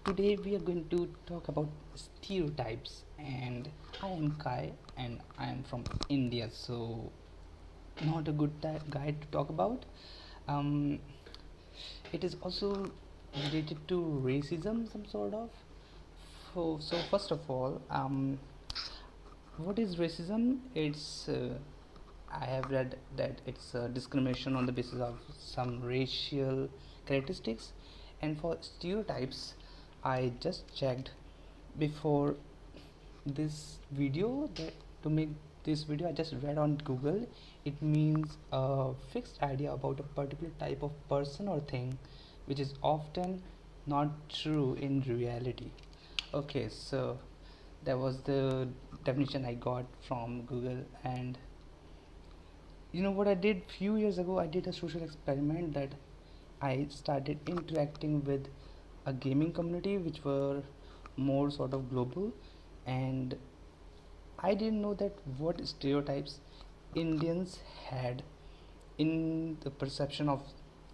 Today we are going to talk about stereotypes, and I am Kai, and I am from India, so not a good guy to talk about. Um, it is also related to racism, some sort of. So first of all, what is racism? I have read that it's discrimination on the basis of some racial characteristics, and for stereotypes, I just checked before this video that to make this video I just read on Google. It means a fixed idea about a particular type of person or thing which is often not true in reality. Okay, so that was the definition I got from Google. And you know what I did few years ago? I did a social experiment that I started interacting with a gaming community which were more sort of global, and I didn't know that what stereotypes Indians had in the perception of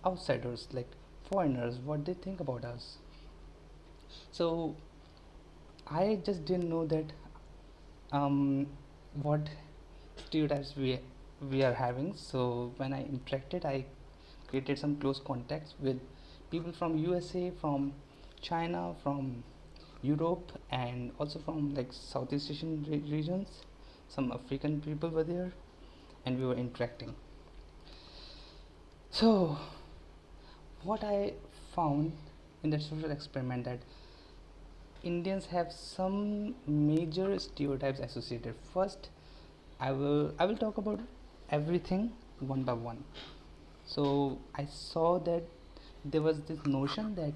outsiders, like foreigners, what they think about us. So I just didn't know that um, what stereotypes we are having. So when I interacted, I created some close contacts with people from USA, from China, from Europe, and also from like Southeast Asian regions. Some African people were there, and we were interacting. So what I found in that social experiment that Indians have some major stereotypes associated. First, I will talk about everything one by one. So I saw that there was this notion that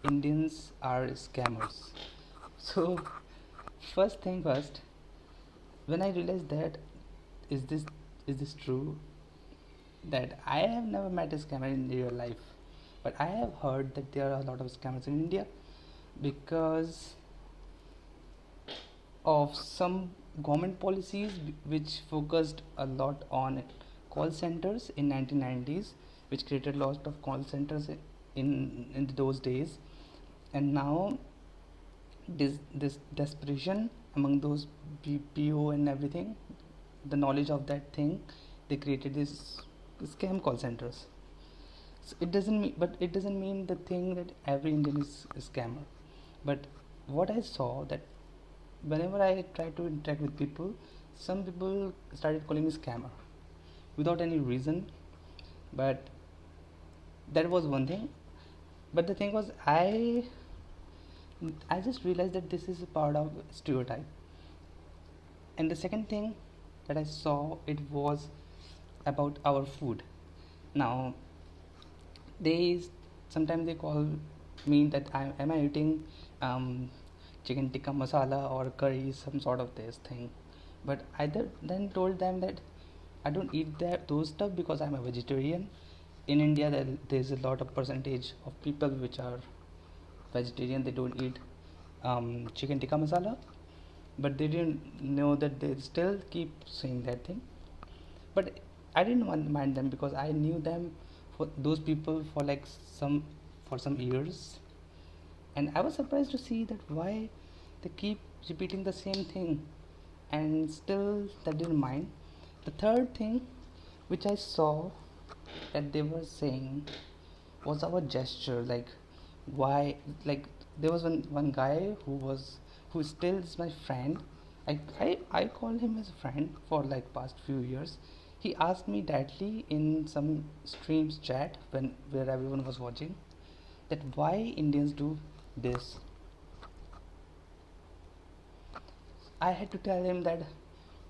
Indians are scammers. So first thing first, when I realized that is this is this true, that I have never met a scammer in real life, but I have heard that there are a lot of scammers in India because of some government policies which focused a lot on call centers in 1990s, which created lots of call centers in those days. And now this desperation among those BPO and everything, the knowledge of that thing, they created this scam call centers. So it doesn't mean the thing that every Indian is a scammer. But what I saw that whenever I try to interact with people, some people started calling me scammer without any reason. But that was one thing. But the thing was, I just realized that this is a part of stereotype. And the second thing that I saw, it was about our food. Now they sometimes they call me that am I eating chicken tikka masala or curry, some sort of this thing. But then told them that I don't eat those stuff because I'm a vegetarian. In India, there's a lot of percentage of people which are vegetarian. They don't eat chicken tikka masala, but they didn't know that they still keep saying that thing. But I didn't mind them because I knew them for those people for like some years, and I was surprised to see that why they keep repeating the same thing, and still they didn't mind. The third thing which I saw that they were saying was our gesture, like why, like there was one guy who still is my friend. I call him as a friend for like past few years. He asked me directly in some streams chat where everyone was watching that why Indians do this. I had to tell him that,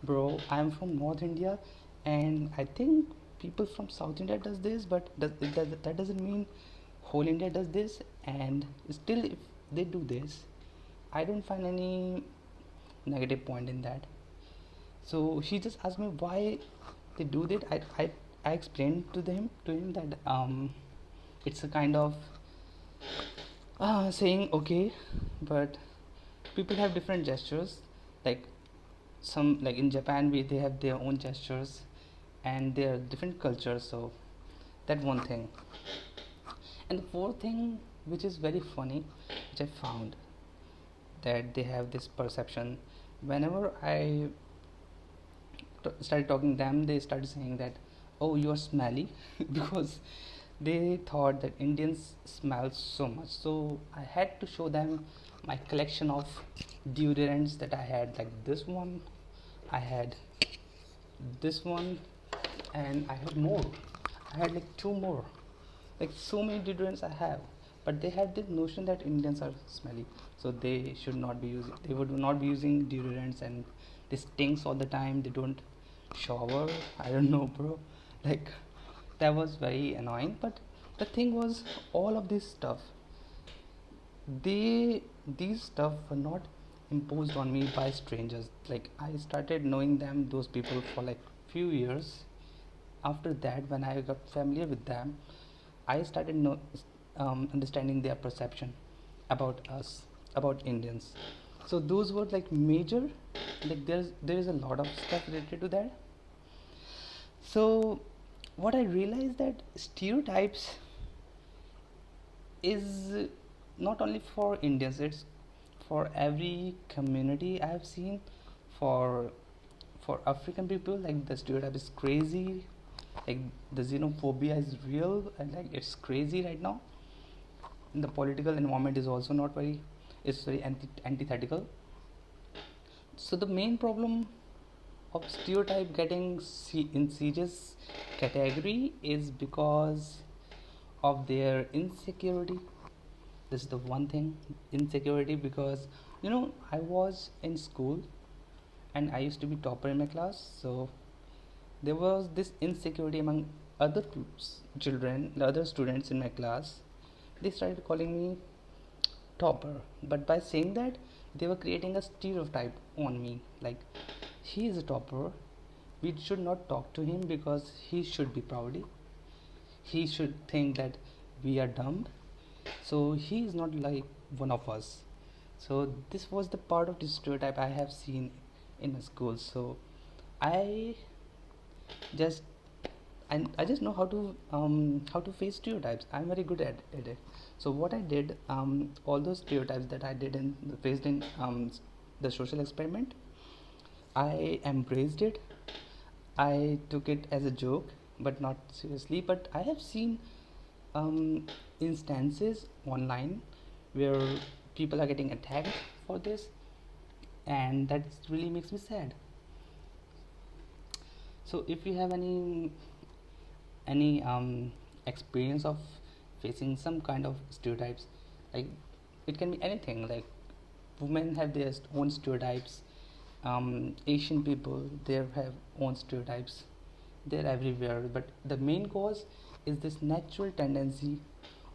bro, I'm from North India, and I think people from South India does this, but that doesn't mean whole India does this. And still, if they do this, I don't find any negative point in that. So he just asked me why they do that. I explained to him that it's a kind of saying okay, but people have different gestures. Like some, like in Japan, they have their own gestures, and they are different cultures. So that one thing. And the fourth thing which is very funny, which I found that they have this perception. Whenever I started talking to them, they started saying that, oh, you are smelly, because they thought that Indians smell so much. So I had to show them my collection of deodorants that I had, like this one, I had this one, and I had more. I had like two more, like so many deodorants I have. But they had this notion that Indians are smelly, so they should not be using. They would not be using deodorants, and they stinks all the time. They don't shower. I don't know, bro. Like that was very annoying. But the thing was, all of this stuff, these stuff were not imposed on me by strangers. Like I started knowing them, those people, for like few years. After that, when I got familiar with them, I started understanding their perception about us, about Indians. So those were like major, like there is a lot of stuff related to that. So what I realized, that stereotypes is not only for Indians, it's for every community I have seen. For African people, like the stereotype is crazy, like the xenophobia is real, and like it's crazy right now. And the political environment is also not very, it's very antithetical. So the main problem of stereotype getting in serious category is because of their insecurity. This is the one thing, insecurity, because I was in school and I used to be topper in my class. So there was this insecurity among other children, the other students in my class. They started calling me topper, but by saying that, they were creating a stereotype on me, like he is a topper, we should not talk to him because he should be proud, he should think that we are dumb, so he is not like one of us. So this was the part of the stereotype I have seen in my school. So I just and I just know how to face stereotypes. I'm very good at it. So what I did, all those stereotypes that I did in faced in the social experiment, I embraced it. I took it as a joke, but not seriously. But I have seen instances online where people are getting attacked for this, and that really makes me sad. So if you have any experience of facing some kind of stereotypes, like it can be anything, like women have their own stereotypes, Asian people, they have own stereotypes, they're everywhere. But the main cause is this natural tendency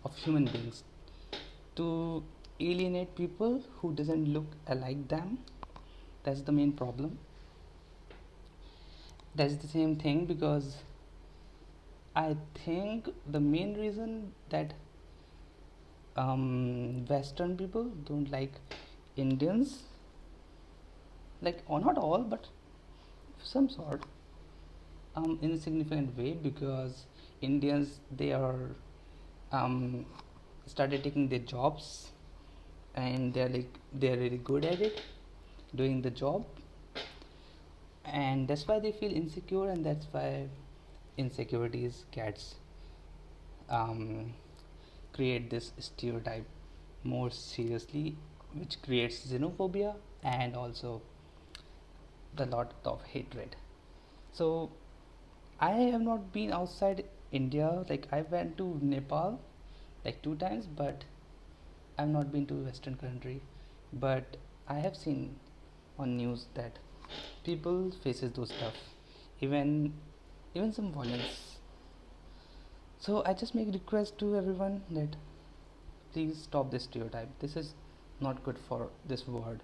of human beings to alienate people who doesn't look alike them. That's the main problem. That's the same thing, because I think the main reason that Western people don't like Indians, like, or not all, but some sort, in a significant way, because Indians, they are um, started taking their jobs, and they're really good at it, doing the job, and that's why they feel insecure, and that's why insecurities gets um, create this stereotype more seriously, which creates xenophobia and also the lot of hatred. So I have not been outside India. Like I went to Nepal like 2 times, but I've not been to Western country. But I have seen on news that people faces those stuff, even even some violence. So I just make request to everyone that please stop this stereotype. This is not good for this world.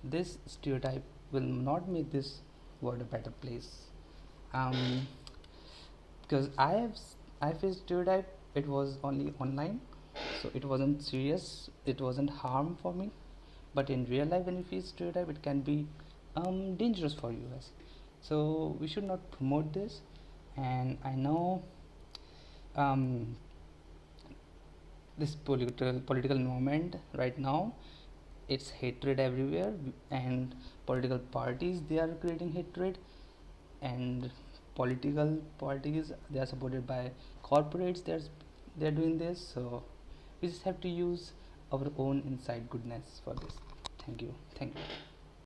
This stereotype will not make this world a better place. Um, because I faced stereotype. It was only online, so it wasn't serious. It wasn't harm for me. But in real life, when you face stereotype, it can be dangerous for you guys. So we should not promote this. And I know um, this political movement right now, it's hatred everywhere, and political parties, they are creating hatred, and political parties, they are supported by corporates, they're doing this. So we just have to use our own inside goodness for this. Thank you.